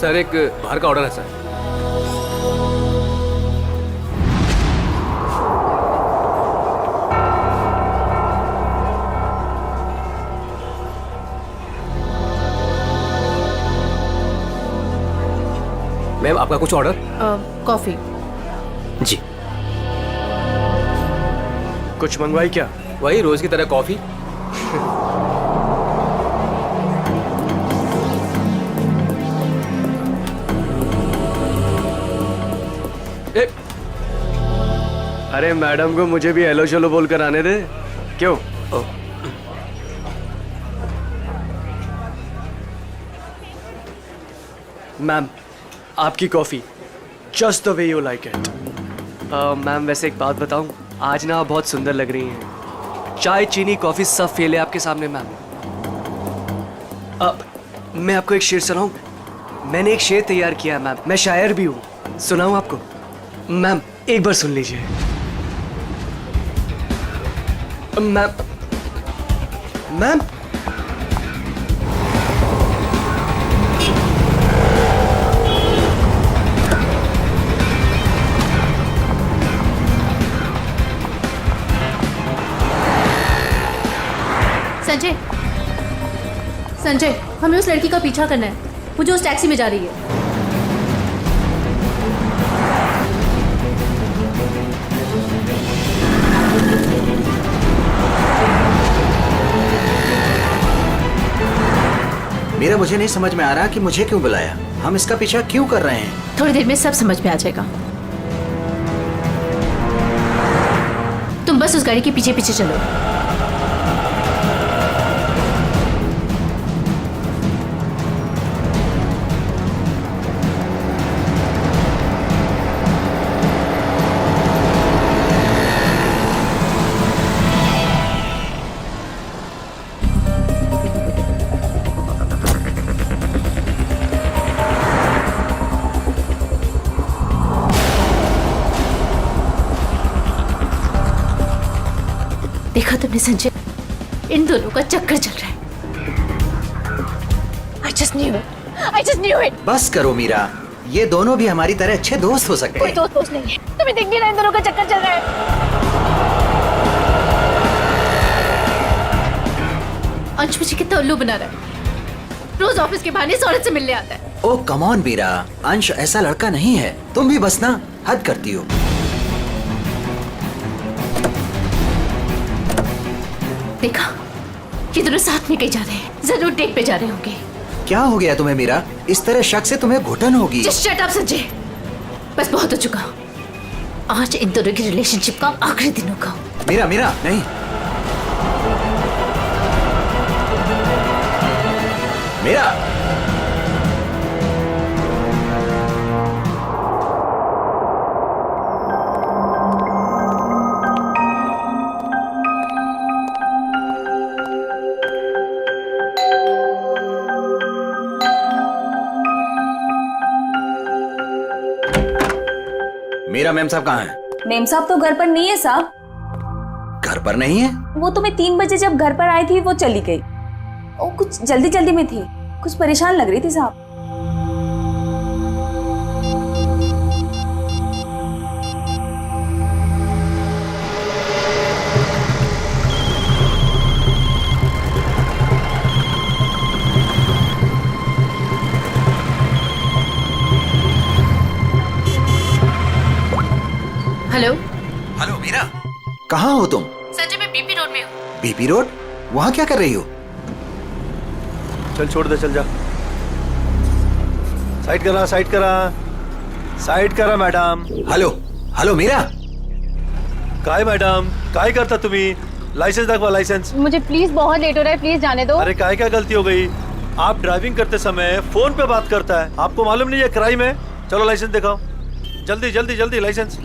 Sir एक बाहर का ऑर्डर है सर। मैम आपका कुछ ऑर्डर? कॉफी। जी। कुछ मंगवाई क्या? वही रोज की तरह कॉफी। अरे मैडम को मुझे भी हेलो चलो बोल कर आने दे। क्यों? मैम आपकी coffee just the way you like it. Ma'am वैसे एक बात बताऊं, आज ना आप बहुत सुंदर लग रही हैं। चाय चीनी कॉफी सब फेल है आपके सामने मैम। अब मैं आपको एक शेर सुनाऊं? मैंने एक शेर तैयार किया है मैम, मैं शायर भी हूं। सुनाऊं आपको? मैम एक बार सुन लीजिए। मैम मैम संजय, संजय, हमें उस लड़की का पीछा करना है। वो जो उस टैक्सी में जा रही है। मेरा मुझे नहीं समझ में आ रहा कि मुझे क्यों बुलाया, हम इसका पीछा क्यों कर रहे हैं। थोड़ी देर में सब समझ में आ जाएगा। तुम बस उस गाड़ी के पीछे पीछे चलो। देखा तुमने संजय, इन दोनों का चक्कर चल रहा है। I just knew it. I just knew it. बस करो मीरा, ये दोनों भी हमारी तरह अच्छे दोस्त हो सकते कोई हैं। दोस्त नहीं है। तुम्हें दिख नहीं रहा इन दोनों का चक्कर चल रहा है? अंश मुझे कितना उल्लू बना रहा है। रोज ऑफिस के बहाने इस औरत से मिलने आता है। ओ कम ऑन मीरा, अंश ऐसा लड़का नहीं है। तुम भी बस ना हद करती हो। देखा, ये दोनों साथ में कहीं जा रहे हैं। जरूर डेट पे जा रहे होंगे। क्या हो गया तुम्हें मीरा? इस तरह शक से तुम्हें घुटन होगी। Just shut up संजय, बस बहुत हो चुका। आज इन दोनों की रिलेशनशिप का आखिरी दिन होगा। मीरा मीरा नहीं। मीरा मीरा मैम साहब कहाँ हैं? मेम साहब तो घर पर नहीं है साहब। घर पर नहीं है? वो तो मैं 3 बजे जब घर पर आई थी वो चली गई। वो कुछ जल्दी जल्दी में थी, कुछ परेशान लग रही थी साहब। हेलो। हेलो मीरा, कहाँ हो तुम? संजय मैं बीपी रोड में हूँ। BP road? वहाँ क्या कर रही हो? चल छोड़ दे, चल जा। साइड करा, साइड करा, साइड करा मैडम। Hello hello Meera. काय मैडम, काय करता तुम्ही? लाइसेंस दाखवा, लाइसेंस। मुझे प्लीज बहुत लेट हो रहा है, प्लीज जाने दो। अरे काय क्या गलती हो गई? आप ड्राइविंग करते समय फोन पे बात करता है, आपको मालूम नहीं है क्राइम है? चलो लाइसेंस दिखाओ, जल्दी जल्दी जल्दी लाइसेंस।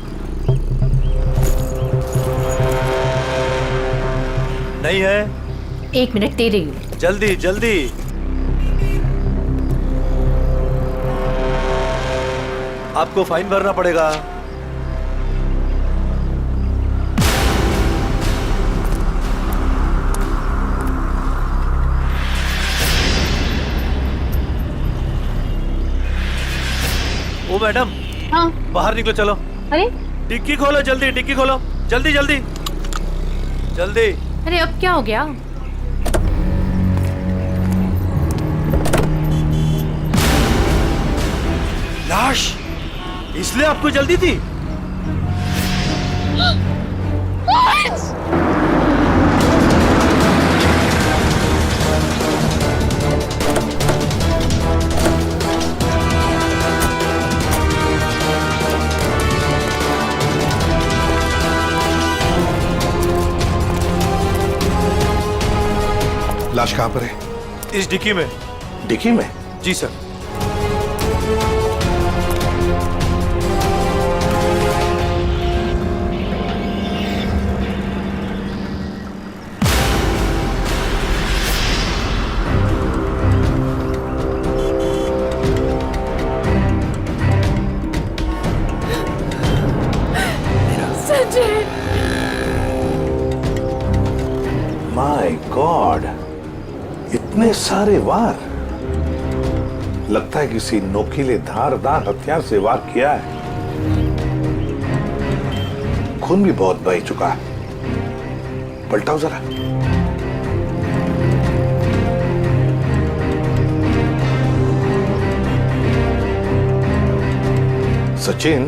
नहीं है? 1 मिनट दे रही हूँ। जल्दी जल्दी। आपको फाइन भरना पड़ेगा। ओ मैडम, हाँ। बाहर निकलो, चलो। अरे डिक्की खोलो जल्दी, डिक्की खोलो जल्दी जल्दी जल्दी। अरे अब क्या हो गया? लाश, इसलिए आपको जल्दी थी? लाश कहाँ पर है? इस डिक्की में। डिक्की में? जी सर। माय गॉड, इतने सारे वार। लगता है किसी नोकीले धारदार हथियार से वार किया है। खून भी बहुत बह चुका है। पलटाओ जरा। सचिन,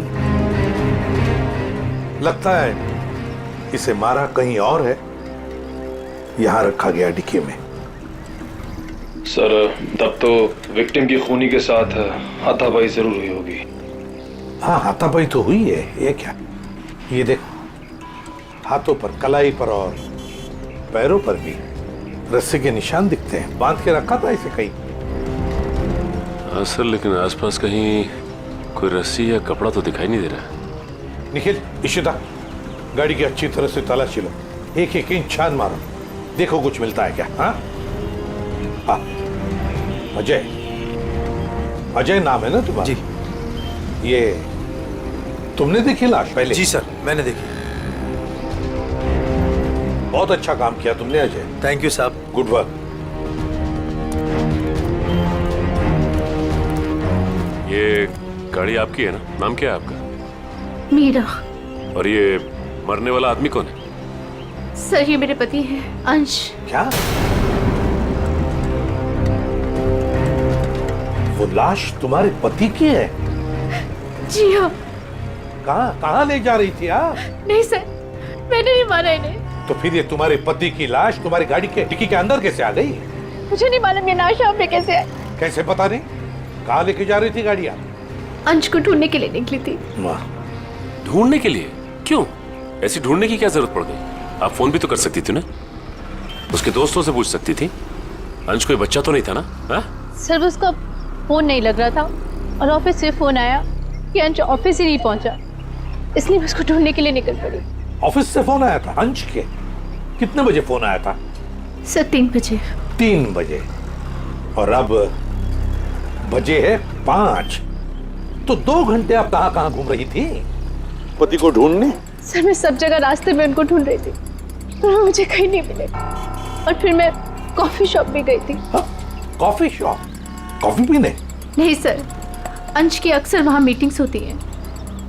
लगता है इसे मारा कहीं और है, यहां रखा गया डिक्की में। सर, तब तो विक्टिम की खूनी के साथ हाथापाई जरूर हुई होगी। हाँ, हाथापाई तो हुई है। ये क्या? ये देखो, हाथों पर, कलाई पर और पैरों पर भी रस्सी के निशान दिखते हैं। बांध के रखा था इसे कहीं। हाँ सर, लेकिन आसपास कहीं कोई रस्सी या कपड़ा तो दिखाई नहीं दे रहा। निखिल, इशिता, गाड़ी की अच्छी तरह से तलाशी लो। एक एक इंच छान मारो, देखो कुछ मिलता है क्या। हाँ, अजय, अजय नाम है ना तुम्हारा? जी। ये तुमने देखी लाश पहले? जी सर, मैंने देखी। बहुत अच्छा काम किया तुमने अजय। थैंक यू साहब। Good work. ये गाड़ी आपकी है ना? नाम क्या है आपका? मीरा। और ये मरने वाला आदमी कौन है? सर, ये मेरे पति हैं, अंश। क्या? वो लाश तुम्हारे पति की है? जी हाँ। कहाँ कहाँ ले जा रही थी आप? नहीं सर, मैंने नहीं मारा इन्हें। तो फिर ये तुम्हारे पति की लाश तुम्हारी गाड़ी के डिक्की के अंदर कैसे आ गई? मुझे नहीं मालूम ये लाश यहाँ पे कैसे है। कैसे पता नहीं? कहाँ लेके जा रही थी गाड़ी आप? अंश को ढूंढने के लिए निकली थी। वाह। ढूंढने के लिए? क्यों? ऐसी ढूंढने की क्या जरूरत पड़ गई? आप फोन भी तो कर सकती थी ना, उसके दोस्तों से पूछ सकती थी। अंश कोई बच्चा तो नहीं था ना? हा? सर, उसका फोन नहीं लग रहा था और ऑफिस से फोन आया कि अंश ऑफिस ही नहीं पहुंचा, इसलिए मैं उसको ढूंढने के लिए निकल पड़ी। ऑफिस से फोन आया था अंश के? कितने बजे फोन आया था? सर, 3 बजे। 3 बजे, और अब बजे है 5। तो 2 घंटे आप कहाँ कहाँ घूम रही थी पति को ढूंढने? सर, मैं सब जगह रास्ते में उनको ढूंढ रही थी, पर वो मुझे कहीं नहीं मिले। और फिर मैं कॉफी शॉप भी गई थी। हाँ? Coffee shop? कॉफी पीने? नहीं सर, अंश की अक्सर वहाँ मीटिंग्स होती हैं।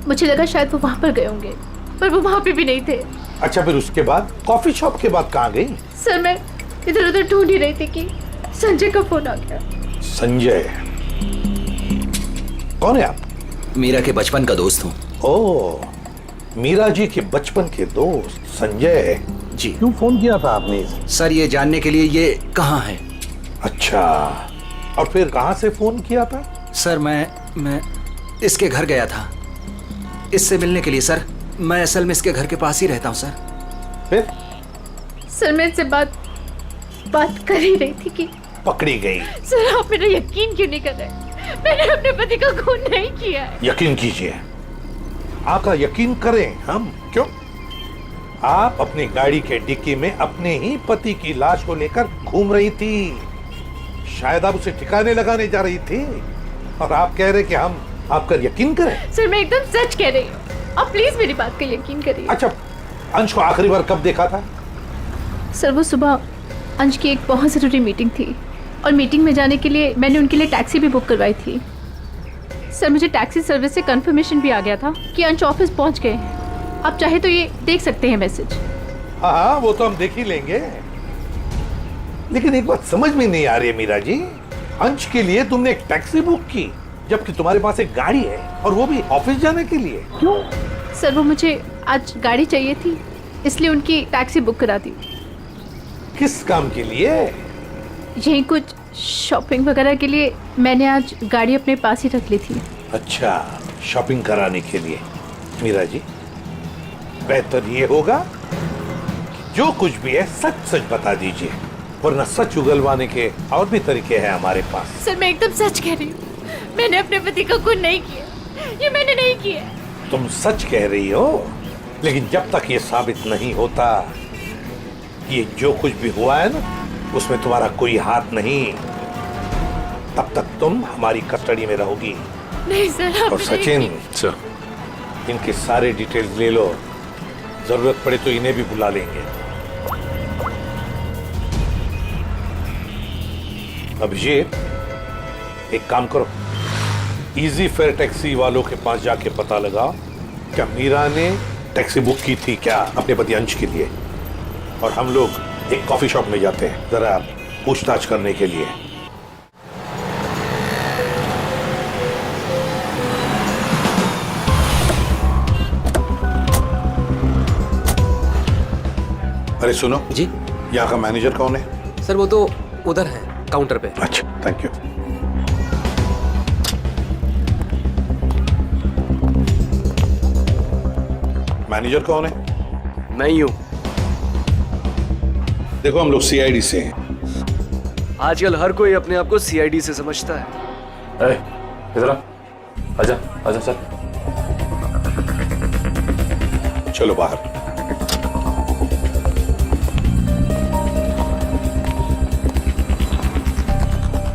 मुझे लगा शायद वो वहाँ पर गए होंगे, पर वो वहाँ पे भी नहीं थे। अच्छा, फिर उसके बाद कॉफी शॉप के बाद कहाँ गई? सर, मैं इधर उधर ढूंढ ही रही थी कि संजय का फोन आ गया। संजय? कौन है आप? मीरा के बचपन का दोस्त हूँ। ओह, मीरा जी के बचपन के दोस्त संजय जी। क्यों फोन किया था आपने? सर, ये जानने के लिए ये कहाँ है। अच्छा, और फिर कहाँ से फोन किया था? सर, मैं इसके घर गया था इससे मिलने के लिए। सर, मैं असल में इसके घर के पास ही रहता हूँ। सर, फिर? सर, मैं इससे बात कर ही रही थी कि पकड़ी गई। सर, आप मेरा यकीन क्यों नहीं कर रहे? मैंने अपने पति का खून नहीं किया है। यकीन कीजिए, आपका यकीन करें हम? क्यों? आप अपनी गाड़ी के डिक्की में अपने ही पति की लाश को लेकर घूम रही थी। शायद आप उसे ठिकाने लगाने जा रही थी, और आप कह रहे कि हम आपका यकीन करें? सर, मैं एकदम सच कह रही हूँ, आप प्लीज मेरी बात का यकीन करिए। अच्छा, अंश को आखिरी बार कब देखा था? सर, वो सुबह अंश की एक बहुत ज़रूरी मीटिंग थी, और मीटिंग में जाने के लिए मैंने उनके लिए टैक्सी भी बुक करवाई थी। सर मुझे टैक्सी सर्विस से कंफर्मेशन भी आ गया था कि अंश ऑफिस पहुंच गए हैं। आप चाहे तो ये देख सकते हैं मैसेज। हाँ हाँ, वो तो हम देख ही लेंगे। लेकिन एक बात समझ में नहीं आ रही है मीरा जी, अंश के लिए तुमने एक टैक्सी बुक की जबकि तुम्हारे पास एक गाड़ी है, और वो भी ऑफिस जाने के लिए। क्यों? सर वो मुझे आज गाड़ी चाहिए थी, इसलिए उनकी टैक्सी बुक करा दी। किस काम के लिए? यही कुछ शॉपिंग वगैरह के लिए मैंने आज गाड़ी अपने पास ही रख ली थी। अच्छा, शॉपिंग कराने के लिए। मीरा जी, बेहतर ये होगा कि जो कुछ भी है सच सच बता दीजिए, वरना सच उगलवाने के और भी तरीके हैं हमारे पास। सर मैं एकदम सच कह रही हूँ, मैंने अपने पति का खून नहीं किया, ये मैंने नहीं किया। तुम सच कह रही हो, लेकिन जब तक ये साबित नहीं होता ये जो कुछ भी हुआ है ना, उसमें तुम्हारा कोई हाथ नहीं, तब तक तुम हमारी कस्टडी में रहोगी। नहीं सर। और सचिन, सर, इनके सारे डिटेल्स ले लो, जरूरत पड़े तो इन्हें भी बुला लेंगे। अभिषेक, एक काम करो, इजी फेयर टैक्सी वालों के पास जाके पता लगाओ क्या मीरा ने टैक्सी बुक की थी क्या अपने पति अंश के लिए, और हम लोग एक कॉफी शॉप में जाते हैं जरा पूछताछ करने के लिए। अरे सुनो जी यहाँ का मैनेजर कौन है? सर वो तो उधर है काउंटर पे। अच्छा, थैंक यू। मैनेजर कौन है? मैं ही हूँ। देखो हम लोग सीआईडी से हैं। आजकल हर कोई अपने आप को सीआईडी से समझता है। इधर आ, आजा आजा सर। चलो बाहर।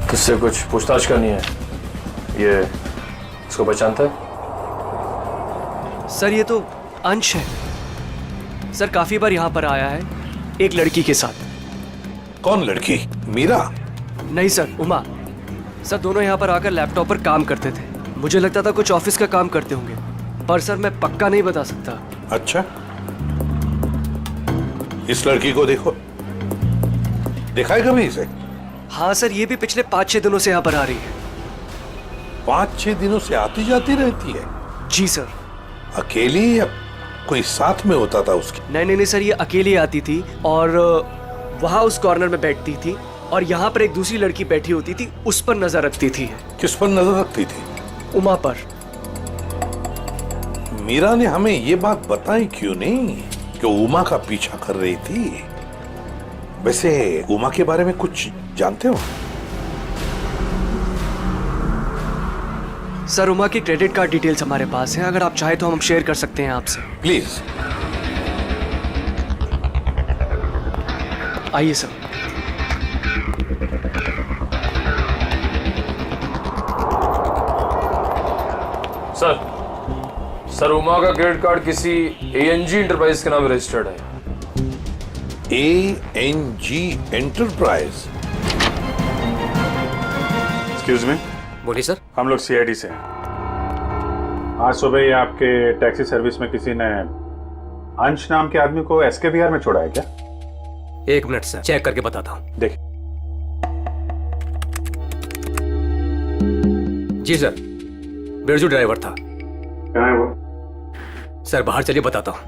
किससे कुछ पूछताछ करनी है? ये इसको पहचानता है? सर ये तो अंश है। सर काफी बार यहाँ पर आया है एक लड़की के साथ। कौन लड़की? मीरा? नहीं सर, उमा। सर दोनों यहाँ पर आकर लैपटॉप पर काम करते थे। मुझे लगता था कुछ ऑफिस का काम करते होंगे, पर सर मैं पक्का नहीं बता सकता। अच्छा, इस लड़की को देखो, देखा है कभी इसे? हाँ सर, ये भी पिछले 5-6 दिनों से यहाँ पर आ रही है। 5-6 दिनों से आती जाती रहती है? जी सर। अकेली या कोई साथ में होता था उसके? नहीं सर, ये अकेली आती थी और वहाँ उस कॉर्नर में बैठती थी, और यहाँ पर एक दूसरी लड़की बैठी होती थी, उस पर नजर रखती थी। किस पर नजर रखती थी? उमा पर। मीरा ने हमें ये बात बताई क्यों नहीं कि उमा का पीछा कर रही थी? वैसे उमा के बारे में कुछ जानते हो? सर उमा की क्रेडिट कार्ड डिटेल्स हमारे पास हैं, अगर आप चाहे तो हम शेयर कर सकते हैं आपसे। प्लीज। आइए सर। सर उमा का क्रेडिट कार्ड किसी एएनजी इंटरप्राइज के नाम रजिस्टर्ड है। एएनजी एंटरप्राइज? Excuse me. बोलिए सर। हम लोग सीआईडी से हैं। आज सुबह ही आपके टैक्सी सर्विस में किसी ने अंश नाम के आदमी को एसके विहार में छोड़ा है क्या? 1 मिनट सर, चेक करके बताता हूँ। देखिए। जी सर, बिरजू ड्राइवर था। कहाँ है वो? सर बाहर चलिए, बताता हूँ।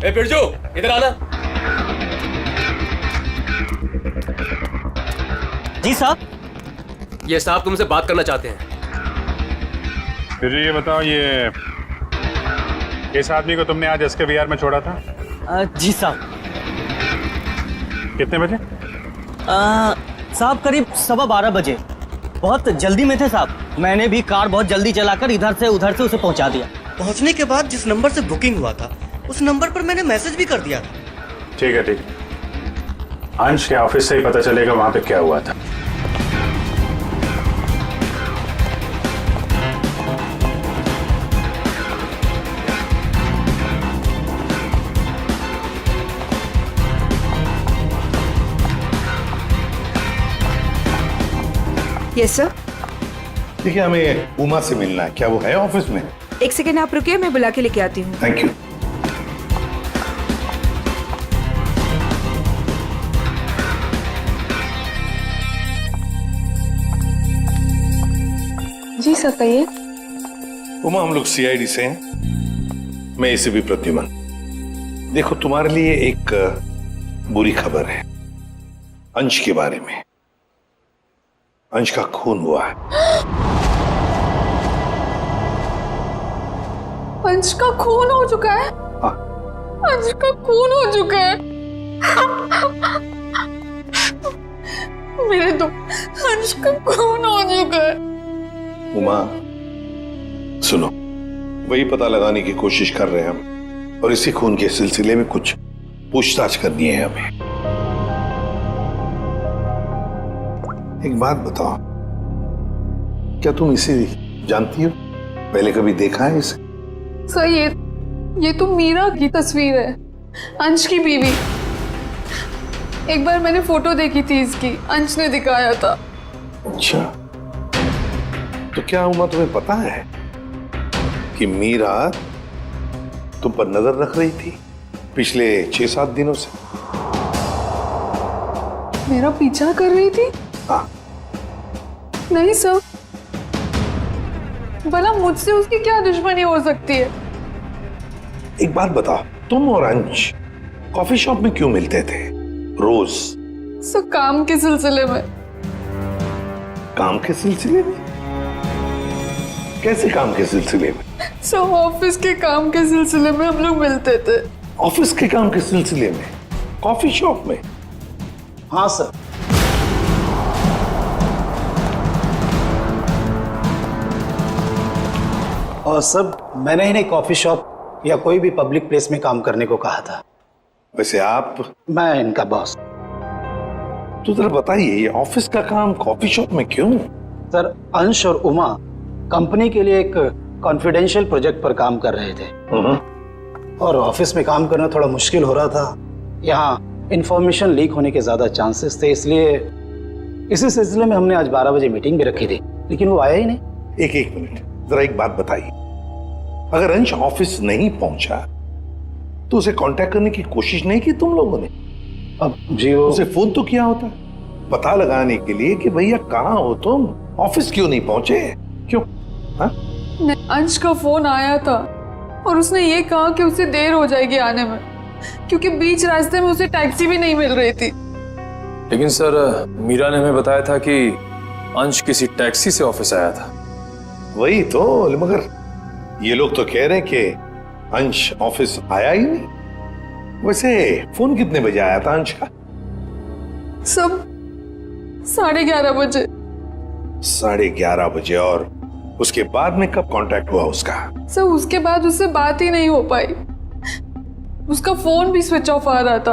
ए बिरजू, इधर आना। जी साहब। ये साहब तुमसे बात करना चाहते हैं। फिर ये बताओ, ये किस आदमी को तुमने आज एसके विहार में छोड़ा था? जी साहब। कितने बजे? साहब करीब 12:15 बजे। बहुत जल्दी में थे साहब, मैंने भी कार बहुत जल्दी चलाकर इधर से उधर से उसे पहुंचा दिया। पहुंचने के बाद जिस नंबर से बुकिंग हुआ था उस नंबर पर मैंने मैसेज भी कर दिया था। ठीक है, ठीक है। अंश के ऑफिस से ही पता चलेगा वहां पे क्या हुआ था। Yes sir. देखिए, हमें उमा से मिलना है। क्या वो है ऑफिस में? एक सेकेंड आप रुकिए, मैं बुला के लेके आती हूँ। Thank you. जी सर कहिए। उमा, हम लोग सीआईडी से हैं। मैं एसीपी प्रद्युमन। देखो, तुम्हारे लिए एक बुरी खबर है अंश के बारे में। अंश का खून हुआ है। अंश का खून हो चुका है? हाँ। अंश का खून हो चुका है। मेरे दो अंश का खून हो चुका है। उमा सुनो, वही पता लगाने की कोशिश कर रहे हैं हम, और इसी खून के सिलसिले में कुछ पूछताछ करनी है हमें। एक बात बताओ, क्या तुम इसे जानती हो? पहले कभी देखा है इसे? सर ये तो मीरा की तस्वीर है, अंश की बीवी। एक बार मैंने फोटो देखी थी इसकी, अंश ने दिखाया था। अच्छा, तो क्या उमा तुम्हें पता है कि मीरा तुम पर नजर रख रही थी पिछले 6-7 दिनों से? मेरा पीछा कर रही थी? हाँ। नहीं सर, भला मुझसे उसकी क्या दुश्मनी हो सकती है? एक बात बताओ, तुम और अंश कॉफी शॉप में क्यों मिलते थे रोज? सर काम के सिलसिले में। काम के सिलसिले में? कैसे काम के सिलसिले में? सर ऑफिस के काम के सिलसिले में हम लोग मिलते थे। ऑफिस के काम के सिलसिले में कॉफी शॉप में? हाँ सर। और सब मैंने इन्हें कॉफी शॉप या कोई भी पब्लिक प्लेस में काम करने को कहा था। वैसे आप? मैं इनका बॉस। तो जरा बताइए, ये ऑफिस का काम कॉफी शॉप में क्यों? सर अंश और उमा कंपनी के लिए एक कॉन्फिडेंशियल प्रोजेक्ट पर काम कर रहे थे, और ऑफिस में काम करना थोड़ा मुश्किल हो रहा था। यहाँ इंफॉर्मेशन लीक होने के ज्यादा चांसेस थे, इसलिए इसी सिलसिले में हमने आज 12 बजे मीटिंग भी रखी थी, लेकिन वो आया ही नहीं। एक मिनट, जरा एक बात बताइए, अगर अंश ऑफिस नहीं पहुंचा तो उसे कांटेक्ट करने की कोशिश नहीं की तुम लोगों ने? अब जी वो उसे फोन तो किया होता पता लगाने के लिए कि भैया कहाँ हो तुम, ऑफिस क्यों नहीं पहुंचे? क्यों? हाँ? अंश का फोन आया था और उसने ये कहा कि उसे देर हो जाएगी आने में, क्योंकि बीच रास्ते में उसे टैक्सी भी नहीं मिल रही थी। लेकिन सर मीरा ने हमें बताया था कि अंश किसी टैक्सी से ऑफिस आया था। वही तो, मगर ये लोग तो कह रहे हैं कि अंश ऑफिस आया ही नहीं। वैसे फोन कितने बजे आया था अंश का? सब 11:30 बजे। 11:30 बजे, और उसके बाद में कब कांटेक्ट हुआ उसका? सर उसके बाद उससे बात ही नहीं हो पाई, उसका फोन भी स्विच ऑफ आ रहा था,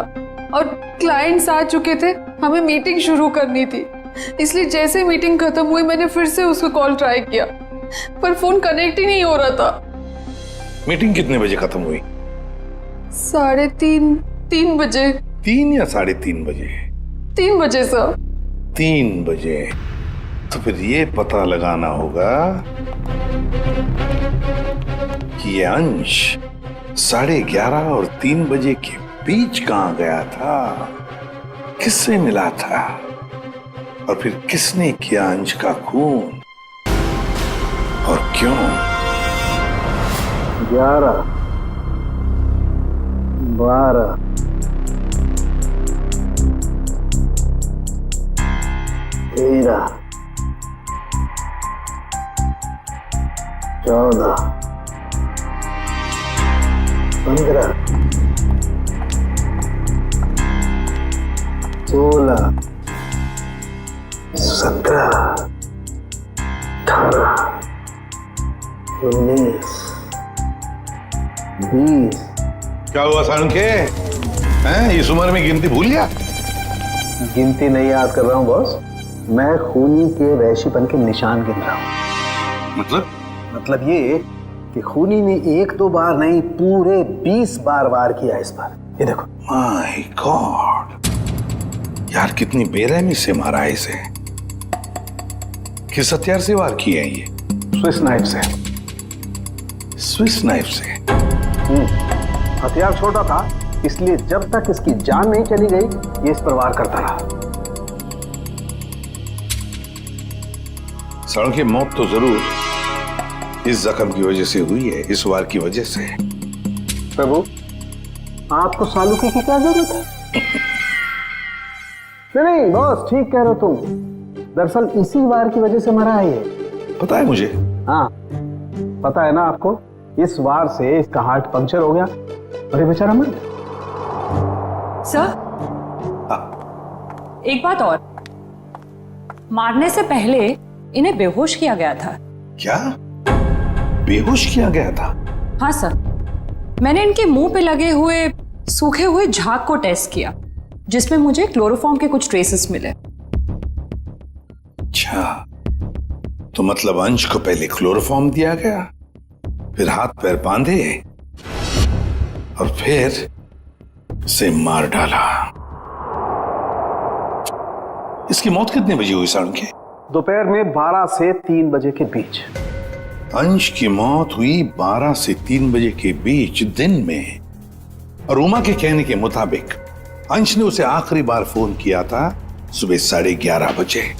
और क्लाइंट्स आ चुके थे, हमें मीटिंग शुरू करनी थी, इसलिए जैसे मीटिंग खत्म हुई मैंने फिर से उसको कॉल ट्राई किया, पर फोन कनेक्ट ही नहीं हो रहा था। मीटिंग कितने बजे खत्म हुई? 3:30 बजे। 3 या 3:30 बजे? 3 बजे सर। 3 बजे? तो फिर ये पता लगाना होगा कि ये अंश 11:30 और 3 बजे के बीच कहां गया था, किससे मिला था, और फिर किसने किया अंश का खून, और क्यों? 11, 12, 13, 14, 15, 16, 17, 18, 19, 20। क्या हुआ सारण के? हैं, इस उम्र में गिनती भूल गया? गिनती नहीं याद कर रहा हूँ बॉस, मैं खूनी के वहशीपन के निशान गिन रहा हूँ। मतलब ये कि खूनी ने 1-2 बार नहीं, पूरे 20 बार वार किया इस पर। ये देखो। माय गॉड, यार कितनी बेरहमी से मारा है इसे। किस हथियार से वार किए हैं ये? स्विस नाइफ से। स्विस नाइफ से? हथियार छोटा था, इसलिए जब तक इसकी जान नहीं चली गई ये इस पर वार करता रहा। सालू की मौत तो जरूर इस जख्म की वजह से हुई है, इस वार की वजह से। प्रभु, आपको सालूकी की क्या जरूरत है? नहीं बॉस, ठीक कह रहे हो तुम। दरअसल इसी वार की वजह से मरा है ये। पता है मुझे। हाँ पता है ना आपको, इस वार से इसका हार्ट पंक्चर हो गया और ये बेचारा मर गया। सर, एक बात और, मारने से पहले इन्हें बेहोश किया गया था। क्या? बेहोश किया गया था? हाँ सर, मैंने इनके मुंह पे लगे हुए सूखे हुए झाग को टेस्ट किया, जिसमें मुझे क्लोरोफॉर्म के कुछ ट्रेसेस मिले। अच्छा, तो मतलब अंश को पहले क्लोरोफॉर्म दिया गया, फिर हाथ पैर बांधे और फिर से मार डाला। इसकी मौत कितने बजे हुई सालू के? दोपहर में 12 से 3 बजे के बीच। अंश की मौत हुई 12 से 3 बजे के बीच दिन में, और उमा के कहने के मुताबिक अंश ने उसे आखिरी बार फोन किया था सुबह 11:30 बजे।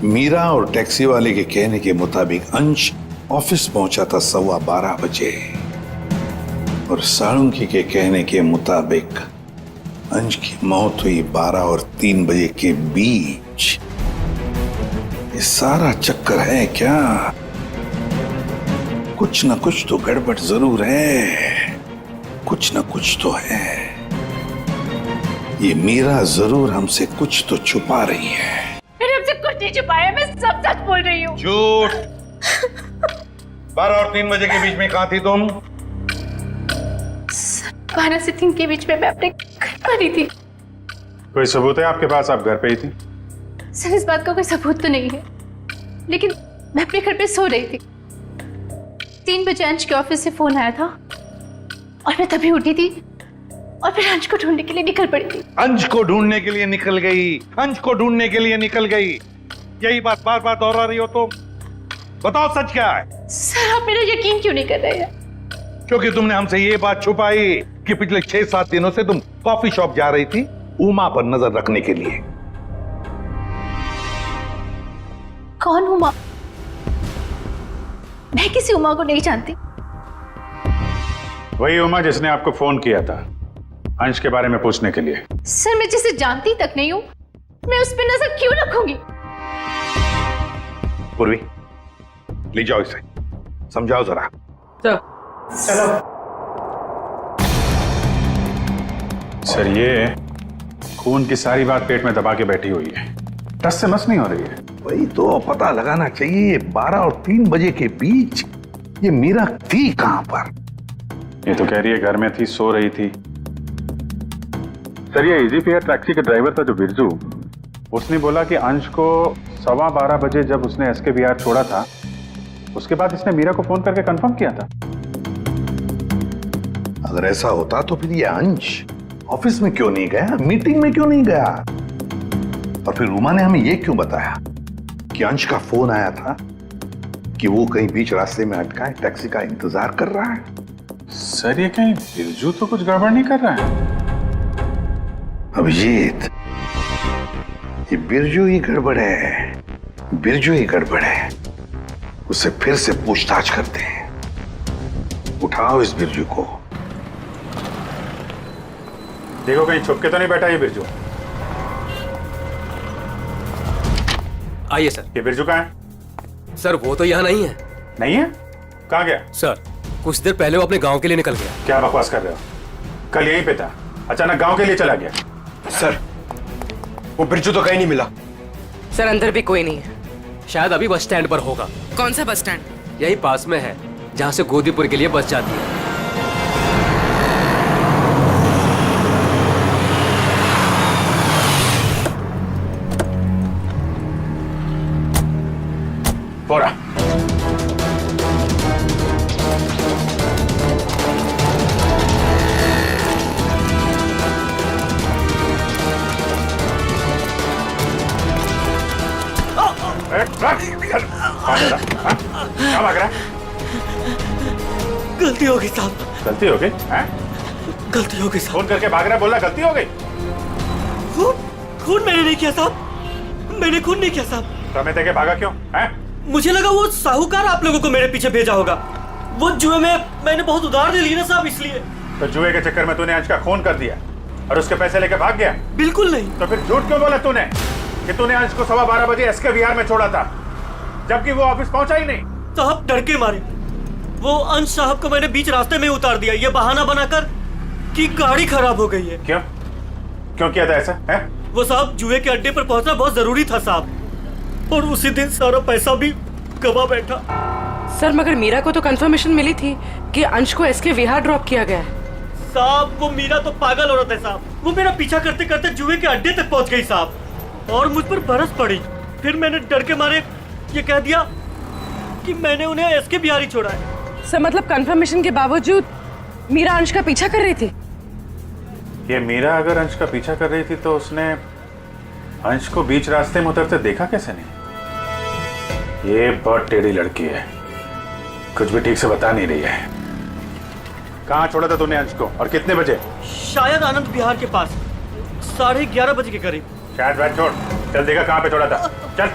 मीरा और टैक्सी वाले के कहने के मुताबिक अंश ऑफिस पहुंचा था 12:15 बजे, और साळुंकी के कहने के मुताबिक अंश की मौत हुई 12 और 3 बजे के बीच। ये सारा चक्कर है क्या? कुछ ना कुछ तो गड़बड़ जरूर है, कुछ ना कुछ तो है। ये मीरा जरूर हमसे कुछ तो छुपा रही है। मैंने हमसे कुछ नहीं छुपाया, मैं सब सच बोल रही हूँ। झूठ। 12 और 3 बजे के बीच में कहाँ थी तुम? 12 से 3 के बीच में मैं अपने घर पर ही थी। कोई सबूत है आपके पास, आप घर पे ही थी? सर, इस बात का कोई सबूत तो नहीं है, लेकिन मैं अपने घर पे सो रही थी। 3 बजे अंश के ऑफिस से फोन आया था और मैं तभी उठी थी और फिर अंश को ढूंढने के लिए निकल पड़ी थी। अंश को ढूंढने के लिए निकल गई, अंश को ढूंढने के लिए निकल गई, यही बात बार बार दोहरा रही हो तुम। बताओ सच क्या है? सर, आप मेरा यकीन क्यों नहीं कर रहे हैं? क्योंकि तुमने हमसे ये बात छुपाई कि पिछले 6-7 दिनों से तुम कॉफी शॉप जा रही थी उमा पर नजर रखने के लिए। कौन उमा? मैं किसी उमा को नहीं जानती। वही उमा जिसने आपको फोन किया था अंश के बारे में पूछने के लिए। सर, मैं जिसे जानती तक नहीं हूँ, मैं उस पर नजर क्यों रखूंगी? पूर्वी, ले जाओ इसे, समझाओ जरा। चलो। सर, ये खून की सारी बात पेट में दबा के बैठी हुई है, टस से मस नहीं हो रही है। वही तो पता लगाना चाहिए, 12 और 3 बजे के बीच ये मीरा थी कहां पर? ये तो कह रही है घर में थी, सो रही थी। सर, ये इजी फेयर टैक्सी का ड्राइवर था जो बिरजू, उसने बोला कि अंश को 12:15 बजे जब उसने एसकेबीआर छोड़ा था, उसके बाद इसने मीरा को फोन करके कंफर्म किया था। अगर ऐसा होता तो फिर ये अंश ऑफिस में क्यों नहीं गया, मीटिंग में क्यों नहीं गया? और फिर उमा ने हमें ये क्यों बताया कि अंश का फोन आया था कि वो कहीं बीच रास्ते में अटका है, टैक्सी का इंतजार कर रहा है? सर, ये कहीं बिरजू तो कुछ गड़बड़ नहीं कर रहा है? अभिजीत, ये बिरजू ही गड़बड़ है, बिरजू ही गड़बड़ है। उसे फिर से पूछताछ करते हैं। उठाओ इस बिरजू को। देखो कहीं छुप के तो नहीं बैठा ये बिरजू। आइए सर। ये बिरजू कहाँ है? सर, वो तो यहाँ नहीं है। नहीं है? कहाँ गया? सर, कुछ देर पहले वो अपने गांव के लिए निकल गया। क्या बकवास कर रहे हो? कल यहीं पे था, अचानक गांव के लिए चला गया। सर, वो बिरजू तो कहीं नहीं मिला। सर, अंदर भी कोई नहीं है। शायद अभी बस स्टैंड पर होगा। कौन सा बस स्टैंड? यही पास में है, जहाँ से गोदीपुर के लिए बस जाती है। बोरा। गलती हो गई साहब। गलती हो गई? हैं? गलती हो गई साहब। फोन करके भाग रहा, बोला गलती हो गई। खून मैंने नहीं किया साहब, मैंने खून नहीं किया साहब। तो हमें देखे भागा क्यों? हैं? मुझे लगा वो साहूकार आप लोगों को मेरे पीछे भेजा होगा। वो जुए में मैंने बहुत उधार ले ली ना साहब, इसलिए। तो जुए के चक्कर में तूने अंश का खून कर दिया और उसके पैसे लेके भाग गया? बिल्कुल नहीं। तो फिर झूठ क्यों बोला तूने कि तूने अंश को 12:15 बजे एसके विहार में छोड़ा था, जबकि वो ऑफिस पहुंचा ही नहीं? साहब डर के मारे वो अंश साहब को मैंने बीच रास्ते में उतार दिया, ये बहाना बनाकर कि गाड़ी खराब हो गई है। क्यों क्यों किया था ऐसा? है वो साहब जुए के अड्डे पर पहुंचना बहुत जरूरी था साहब, और उसी दिन सारा पैसा भी गवा बैठा। सर मगर मीरा को तो कंफर्मेशन मिली थी कि अंश को एसके विहार ड्रॉप किया गया है। साहब वो मीरा तो पागल औरत है साहब, वो मेरा पीछा करते करते जुए के अड्डे तक पहुंच गई साहब, और मुझ पर बरस पड़ी। फिर मैंने डर के मारे ये कह दिया कि मैंने उन्हें एसके बिहार ही छोड़ा है। सर मतलब कंफर्मेशन के बावजूद मीरा अंश का पीछा कर रही थी? ये मीरा अगर अंश का पीछा कर रही थी तो उसने अंश को बीच रास्ते में उतरते देखा कैसे नहीं? ये बहुत टेढ़ी लड़की है, कुछ भी ठीक से बता नहीं रही है। कहाँ छोड़ा था तूने अंश को और कितने बजे? शायद आनंद विहार के पास 11:30 बजे के करीब। शायद बात छोड़, चल देखा कहाँ पे छोड़ा था, चल।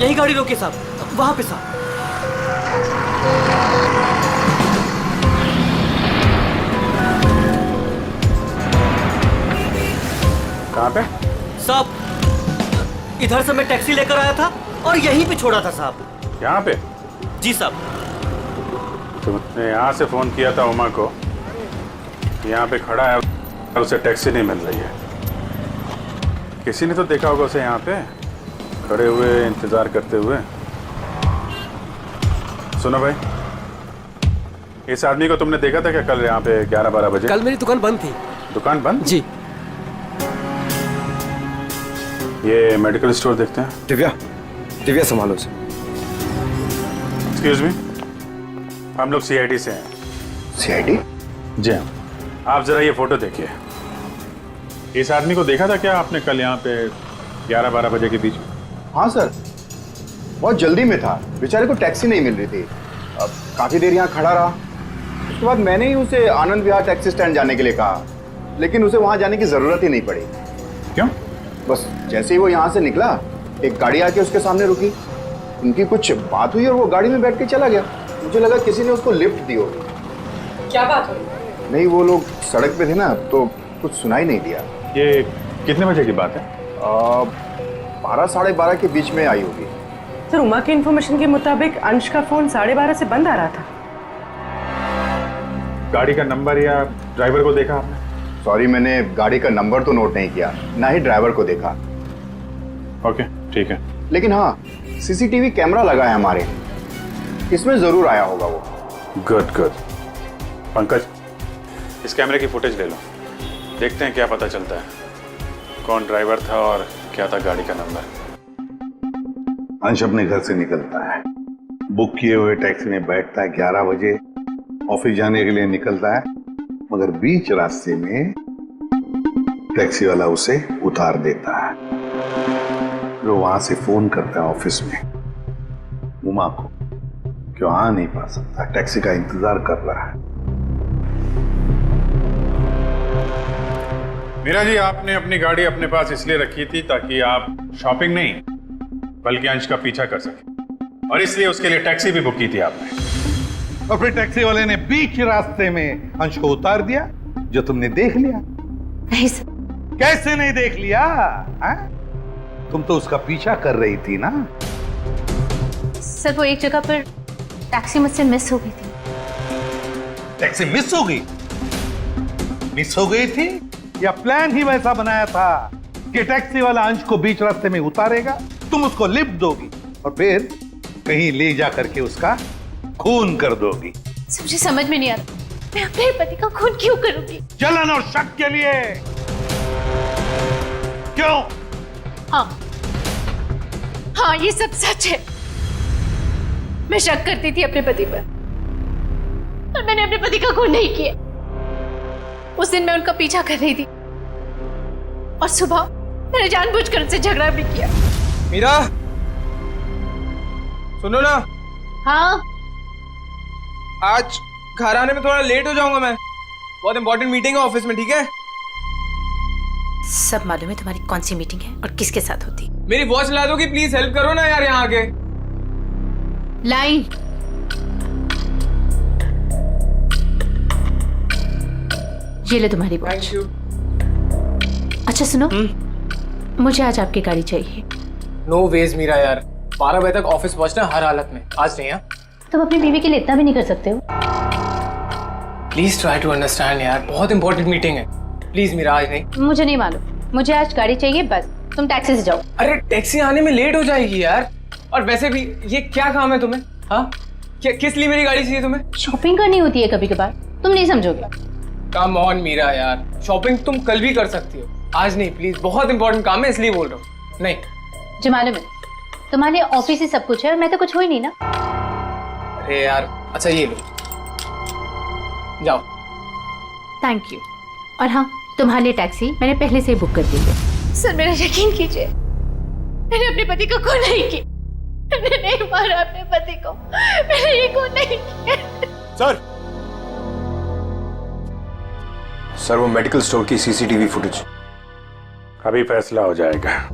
यही गाड़ी रोके साहब, वहां पे साहब। कहाँ पे? साहब इधर से मैं टैक्सी लेकर आया था और यहीं पे छोड़ा था साहब। यहाँ पे? जी साहब। तुमने यहाँ से फोन किया था उमा को, यहाँ पे खड़ा है और उसे टैक्सी नहीं मिल रही है। किसी ने तो देखा होगा उसे यहाँ पे खड़े हुए इंतजार करते हुए। सुनो भाई, इस आदमी को तुमने देखा था क्या कल यहाँ पे 11-12 बजे? कल मेरी दुकान बंद थी। दुकान बंद? जी। ये मेडिकल स्टोर देखते हैं। दिव्या संभालो उसे। एक्सक्यूज मी, हम लोग सीआईडी से हैं। सीआईडी? जी हाँ। आप जरा ये फोटो देखिए। इस आदमी को देखा था क्या आपने कल यहाँ पे 11-12 बजे के बीच में? हाँ सर, बहुत जल्दी में था, बेचारे को टैक्सी नहीं मिल रही थी। अब काफी देर यहाँ खड़ा रहा, उसके बाद मैंने ही उसे आनंद विहार टैक्सी स्टैंड जाने के लिए कहा, लेकिन उसे वहां जाने की जरूरत ही नहीं पड़ी। क्यों? बस जैसे ही वो यहाँ से निकला, एक गाड़ी आके उसके सामने रुकी, उनकी कुछ बात हुई और वो गाड़ी में बैठ के चला गया। मुझे लगा किसी ने उसको लिफ्ट दी होगी। क्या बात हुई? नहीं, वो लोग सड़क पे थे ना, तो कुछ सुनाई नहीं दिया। ये कितने बजे की बात है? 12-12:30 के बीच में आई होगी। सर उमा की इन्फॉर्मेशन के मुताबिक अंश का फोन 12:30 से बंद आ रहा था। गाड़ी का नंबर या ड्राइवर को देखा आपने? सॉरी, मैंने गाड़ी का नंबर तो नोट नहीं किया, ना ही ड्राइवर को देखा। ओके ठीक है। लेकिन हाँ, सीसीटीवी कैमरा लगा है हमारे, इसमें जरूर आया होगा वो। Good good. पंकज, इस कैमरे की फुटेज ले लो, देखते हैं क्या पता चलता है, कौन ड्राइवर था और क्या था गाड़ी का नंबर। अंश अपने घर से निकलता है, बुक किए हुए टैक्सी में बैठता है, 11 बजे ऑफिस जाने के लिए निकलता है, मगर बीच रास्ते में टैक्सी वाला उसे उतार देता है। वो वहां से फोन करता है ऑफिस में उमा को, क्यों आ नहीं पा सकता, टैक्सी का इंतजार कर रहा है। मीरा जी, आपने अपनी गाड़ी अपने पास इसलिए रखी थी ताकि आप शॉपिंग नहीं बल्कि अंश का पीछा कर सके, और इसलिए उसके लिए टैक्सी भी बुक की थी आपने। और फिर टैक्सी वाले ने बीच रास्ते में अंश को उतार दिया, जो तुमने देख लिया। नहीं सर। कैसे नहीं देख लिया? तुम तो उसका पीछा कर रही थी ना। सर वो एक जगह पर टैक्सी मुझसे मिस हो गई थी। टैक्सी मिस हो गई? मिस हो गई थी या प्लान ही वैसा बनाया था कि टैक्सी वाला अंश को बीच रास्ते में उतारेगा, तुम उसको लिफ्ट दोगी और फिर कहीं ले जा करके उसका खून कर दोगी? मुझे समझ में नहीं आ रहा, मैं अपने पति का खून क्यों करूंगी? जलन और शक के लिए। क्यों? हाँ ये सब सच है। मैं शक करती थी अपने पति पर, पर मैंने अपने पति का खून नहीं किया। उस दिन मैं उनका पीछा कर रही थी और सुबह मैंने जानबूझकर उससे झगड़ा भी किया। मीरा, सुनो ना। हाँ। आज घर आने में थोड़ा लेट हो जाऊंगा मैं, बहुत इंपॉर्टेंट मीटिंग है ऑफिस में, ठीक है? सब मालूम है तुम्हारी कौन सी मीटिंग है और किसके साथ होती। मेरी वॉच ला दोगी प्लीज, हेल्प करो ना यार यहाँ आके। लाई। ये ले तुम्हारी वॉच। अच्छा सुनो, मुझे आज आपकी गाड़ी चाहिए। नो वेज मीरा यार, 12 बजे तक ऑफिस पहुंचना हर हालत में, आज नहीं। हाँ तुम अपनी बीवी के लिए इतना भी नहीं कर सकते हो? प्लीज ट्राई टू अंडरस्टैंड यार, बहुत इंपॉर्टेंट मीटिंग है। प्लीज मीरा, आज नहीं। मुझे नहीं मालूम, मुझे आज गाड़ी चाहिए बस। तुम टैक्सी से जाओ। अरे टैक्सी आने में लेट हो जाएगी यार, और वैसे भी ये क्या काम है तुम्हें? हाँ किस लिए मेरी गाड़ी चाहिए तुम्हें? शॉपिंग करनी होती है कभी कभार, तुम नहीं समझोगे। कम ऑन मीरा यार, शॉपिंग तुम कल भी कर सकती हो, आज नहीं प्लीज, बहुत इंपॉर्टेंट काम है इसलिए बोल रहा हूँ। नहीं जो मालूम है तुम्हारे ऑफिस ही सब कुछ है और मैं तो कुछ हो ही नहीं ना। अरे यार अच्छा ये लो, जाओ। Thank you. और हाँ, तुम्हारे लिए टैक्सी मैंने पहले से ही बुक कर दी है। सर मेरा यकीन कीजिए, मैंने अपने पति को खून नहीं किया, मैंने नहीं मारा अपने पति को, मैंने ये खून नहीं किया। सर वो मेडिकल स्टोर की सीसीटीवी फुटेज, अभी फैसला हो जाएगा।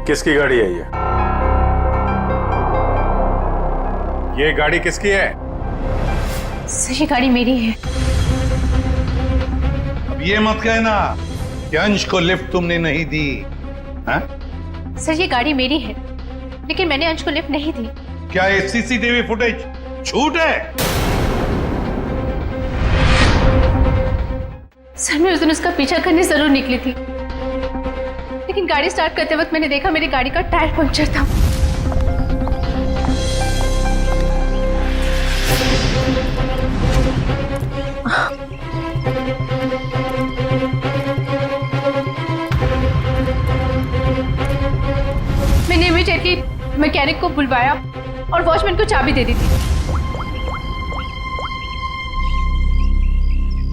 किसकी गाड़ी है ये गाड़ी किसकी है? सर ये गाड़ी मेरी है। अब ये मत कहना कि अंश को लिफ्ट तुमने नहीं दी। हाँ? सर ये गाड़ी मेरी है, लेकिन मैंने अंश को लिफ्ट नहीं दी। क्या ये सीसीटीवी फुटेज झूठ है? सर मैं उस दिन उसका पीछा करने जरूर निकली थी, लेकिन गाड़ी स्टार्ट करते वक्त मैंने देखा मेरी गाड़ी का टायर पंक्चर था। मैंने इमीडिएटली मैकेनिक को बुलवाया और वॉचमैन को चाबी दे दी थी।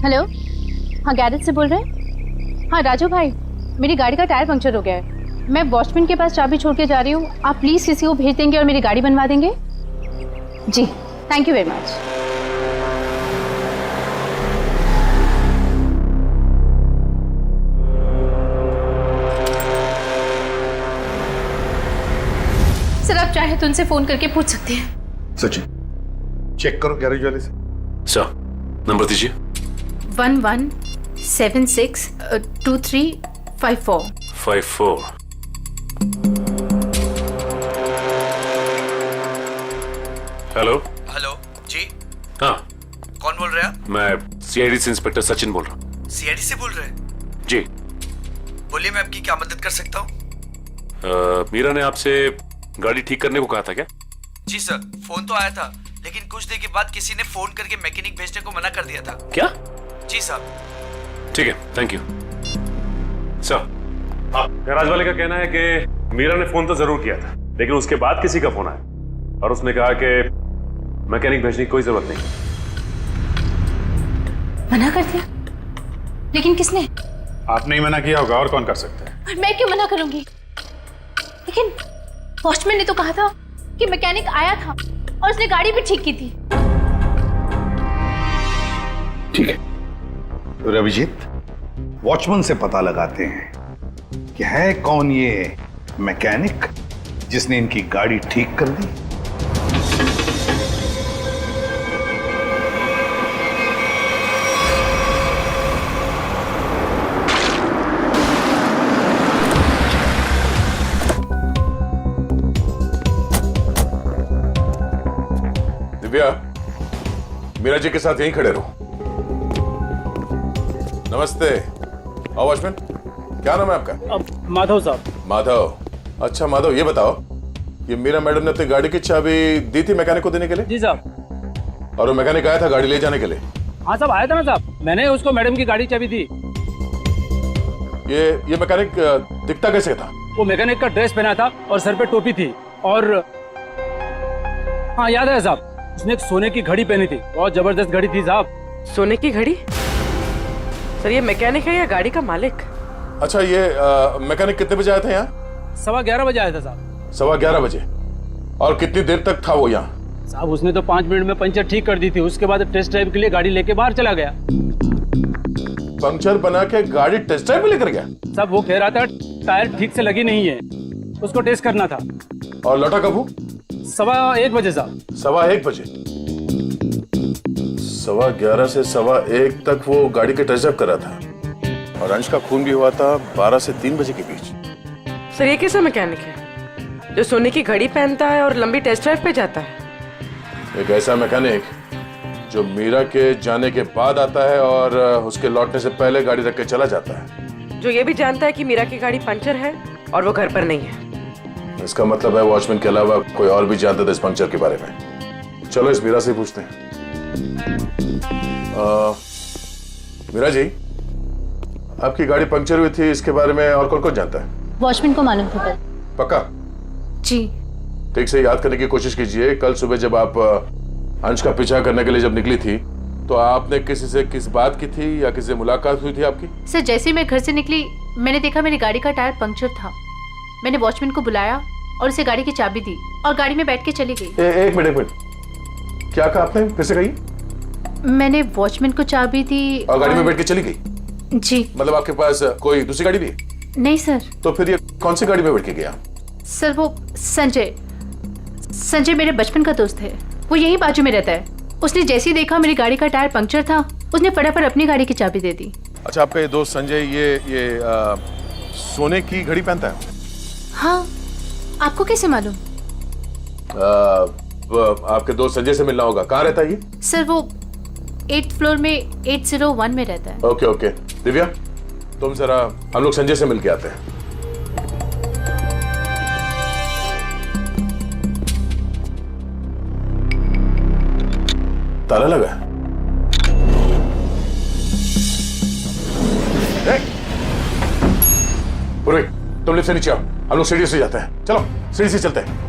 हेलो, हाँ गैरेज से बोल रहे हैं? हाँ राजू भाई, मेरी गाड़ी का टायर पंक्चर हो गया है, मैं वॉचमैन के पास चाबी छोड़ के जा रही हूँ, आप प्लीज किसी को भेज देंगे और मेरी गाड़ी बनवा देंगे? जी thank you very much. Sir आप चाहे तो उनसे फोन करके पूछ सकते हैं। सचिन चेक करो गैरेज वाले से। सर नंबर दीजिए। 11762354। हेलो। हेलो जी। हाँ कौन बोल रहे हैं आप? मैं सीआईडी से इंस्पेक्टर सचिन बोल रहा हूँ। सीआईडी से बोल रहे हैं? जी बोलिए, मैं आपकी क्या मदद कर सकता हूँ? मीरा ने आपसे गाड़ी ठीक करने को कहा था क्या? जी सर, फोन तो आया था, लेकिन कुछ देर के बाद किसी ने फोन करके मैकेनिक भेजने को मना कर दिया था। क्या? जी साहब। ठीक है, थैंक यू सर। गैराज वाले का कहना है कि मीरा ने फोन तो जरूर किया था, लेकिन उसके बाद किसी का फोन आया और उसने कहा कि मैकेनिक भेजने की कोई जरूरत नहीं। मना कर दिया? लेकिन किसने? आपने ही मना किया होगा, और कौन कर सकता है? और मैं क्यों मना करूंगी? लेकिन वॉचमैन ने तो कहा था कि मैकेनिक आया था और उसने गाड़ी भी ठीक की थी। ठीक है, तो अभिजीत वॉचमैन से पता लगाते हैं कि है कौन ये मैकेनिक जिसने इनकी गाड़ी ठीक कर दी। दिव्या, मीरा जी के साथ यहीं खड़े रहो। नमस्ते। आओ वॉचमैन, क्या नाम है आपका? माधव साहब। माधव, अच्छा माधव, ये बताओ, ये मीरा मैडम ने अपनी गाड़ी की चाबी दी थी मैकेनिक को देने के लिए? जी साहब। और वो मैकेनिक आया था गाड़ी ले जाने के लिए? हाँ साहब, आया था ना साहब, मैंने उसको मैडम की गाड़ी चाबी दी। ये मैकेनिक दिखता कैसे था? वो मैकेनिक का ड्रेस पहना था और सर पे टोपी थी, और हाँ याद है साहब, उसने एक सोने की घड़ी पहनी थी, बहुत जबरदस्त घड़ी थी साहब। सोने की घड़ी? सर ये मैकेनिक है या गाड़ी का मालिक? अच्छा, ये मैकेनिक कितने बजे आया था यहाँ? 11:15 बजे आया था साहब। 11:15 बजे? और कितनी देर तक था वो यहाँ? साहब उसने तो 5 मिनट में पंचर ठीक कर दी थी, उसके बाद टेस्ट ड्राइव के लिए गाड़ी लेके बाहर चला गया। पंक्चर बना के गाड़ी टेस्ट ड्राइव में लेकर गया? साहब वो कह रहा था टायर ठीक से लगी नहीं है, उसको टेस्ट करना था। और लौटा कब वो? 1:15 बजे साहब। 1:15 बजे? 11:15 से 1:15 तक वो गाड़ी के टेस्ट ड्राइव कर रहा था, और अंश का खून भी हुआ था 12 से 3 बजे के बीच। सर ये कैसा मैकेनिक है जो सोने की घड़ी पहनता है और लंबी टेस्ट ड्राइव पे जाता है? एक ऐसा मैकेनिक जो मीरा के जाने के बाद आता है और उसके लौटने से पहले गाड़ी रख के चला जाता है, जो ये भी जानता है कि मीरा की गाड़ी पंचर है और वो घर पर नहीं है। इसका मतलब है वॉचमैन के अलावा कोई और भी जानता था इस पंक्चर के बारे में। चलो इस मीरा से पूछते हैं। मीरा जी, आपकी गाड़ी पंक्चर हुई थी, इसके बारे में और कौन कौन जानता है? वॉचमैन को मालूम था। पक्का? जी। ठीक से याद करने की कोशिश कीजिए, कल सुबह जब आप अंश का पीछा करने के लिए जब निकली थी तो आपने किसी से किस बात की थी या किसी से मुलाकात हुई थी आपकी? सर जैसे ही मैं घर से निकली मैंने देखा मेरी गाड़ी का टायर पंक्चर था। मैंने वॉचमैन को बुलाया और उसे गाड़ी की चाबी दी और गाड़ी में बैठ के चली गई। एक मिनट, क्या कहा आपने, फिर से कहिए। मैंने वॉचमैन को चाबी दी और गाड़ी में बैठ के चली गई? जी। मतलब आपके पास कोई दूसरी गाड़ी भी है? नहीं सर। तो फिर ये कौन सी गाड़ी में बैठ के गया? सर वो संजय मेरे बचपन का दोस्त है, वो यही बाजू में रहता है। उसने जैसे ही देखा मेरी गाड़ी का टायर पंक्चर था, उसने फटाफट अपनी गाड़ी की चाबी दे दी। अच्छा, आपका ये दोस्त संजय ये सोने की घड़ी पहनता है? हाँ, आपको कैसे मालूम? आपके दोस्त संजय से मिलना होगा। कहाँ रहता है ये? सर वो 8th फ्लोर में 801 में रहता है। ओके। दिव्या, तुम जरा हम लोग संजय से मिल के आते हैं। ताला लगा है? पूर्वी, तुम लिफ्ट से नीचे आओ, हम लोग सीढ़ी से जाते हैं। चलो सीढ़ी से चलते हैं।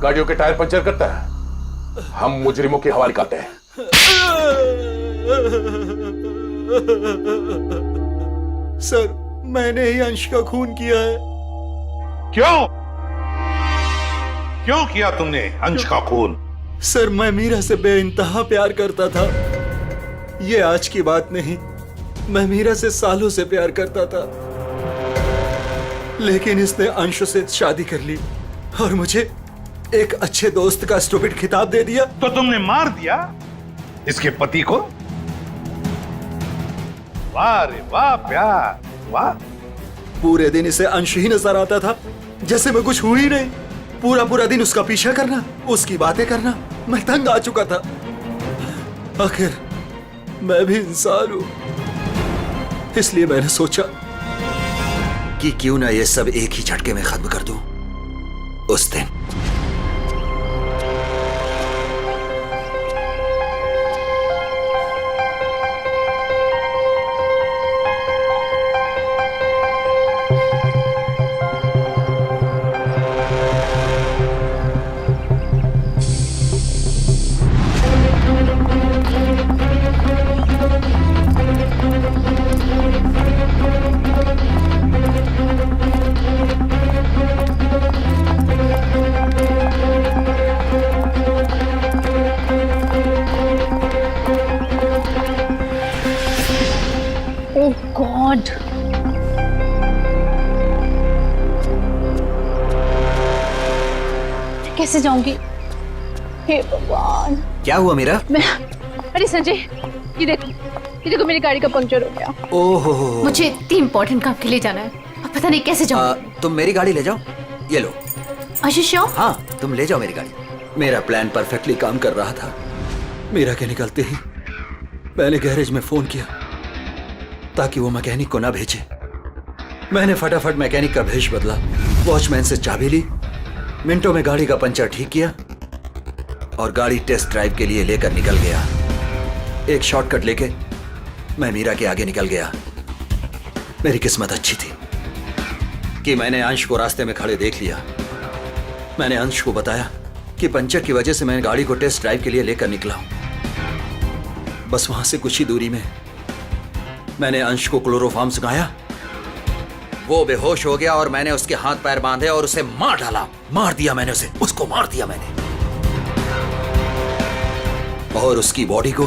गाड़ियों के टायर पंचर करता है, हम मुजरिमों के हवाले करते हैं। सर मैंने ही अंश का खून किया है। क्यों किया तुमने अंश का खून? सर मैं मीरा से बेइंतहा प्यार करता था। ये आज की बात नहीं, मैं मीरा से सालों से प्यार करता था, लेकिन इसने अंश से शादी कर ली और मुझे एक अच्छे दोस्त का स्टूपिड खिताब दे दिया। तो तुमने मार दिया इसके पति को? वाह रे वाह प्यार, वाह। पूरे दिन इसे अंश ही नजर आता था, जैसे मैं कुछ हुई नहीं। पूरा दिन उसका पीछा करना, उसकी बातें करना, मैं तंग आ चुका था। आखिर मैं भी इंसान हूं, इसलिए मैंने सोचा कि क्यों ना ये सब एक ही झटके में खत्म कर दूं। उस दिन कैसे जाऊंगी? हे भगवान। क्या हुआ मीरा? अरे संजय, ये देखो मेरी गाड़ी का पंक्चर हो गया। ओहो, मुझे इतनी इम्पोर्टेंट काम के लिए जाना है, अब पता नहीं कैसे जाऊंगी। तुम मेरी गाड़ी ले जाओ, ये लो। श्योर? हाँ, तुम ले जाओ मेरी गाड़ी। मेरा प्लान परफेक्टली काम कर रहा था। मीरा के निकलते ही मैंने गैरेज में फोन किया ताकि वो मैकेनिक को ना भेजे। मैंने फटाफट मैकेनिक का भेष बदला, वॉचमैन से चाबी ली, मिनटों में गाड़ी का पंचर ठीक किया और गाड़ी टेस्ट ड्राइव के लिए लेकर निकल गया। एक शॉर्टकट लेके मैं मीरा के आगे निकल गया। मेरी किस्मत अच्छी थी कि मैंने अंश को रास्ते में खड़े देख लिया। मैंने अंश को बताया कि पंचर की वजह से मैं गाड़ी को टेस्ट ड्राइव के लिए लेकर निकला हूं। बस वहां से कुछ ही दूरी में मैंने अंश को क्लोरोफॉर्म सुनाया। वो बेहोश हो गया और मैंने उसके हाथ पैर बांधे और उसे मार डाला। मार दिया मैंने उसे, उसको मार दिया मैंने, और उसकी बॉडी को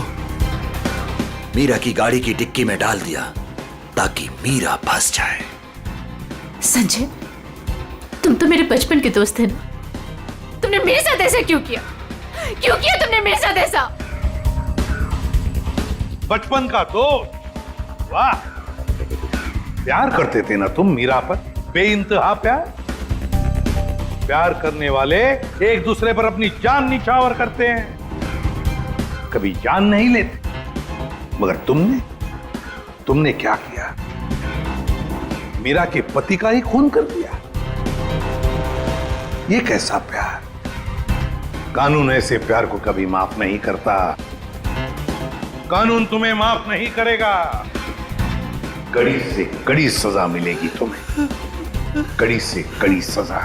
मीरा की गाड़ी की डिक्की में डाल दिया ताकि मीरा फंस जाए। संजय, तुम तो मेरे बचपन के दोस्त थे ना, तुमने मेरे साथ ऐसा क्यों किया? क्यों किया तुमने मेरे साथ ऐसा? बचपन का दोस्त? वाह, प्यार करते थे ना तुम मीरा पर, बेइंतहा प्यार। प्यार करने वाले एक दूसरे पर अपनी जान निछावर करते हैं, कभी जान नहीं लेते। मगर तुमने क्या किया? मीरा के पति का ही खून कर दिया। ये कैसा प्यार? कानून ऐसे प्यार को कभी माफ नहीं करता। कानून तुम्हें माफ नहीं करेगा। कड़ी से कड़ी सजा मिलेगी तुम्हें, कड़ी से कड़ी सजा।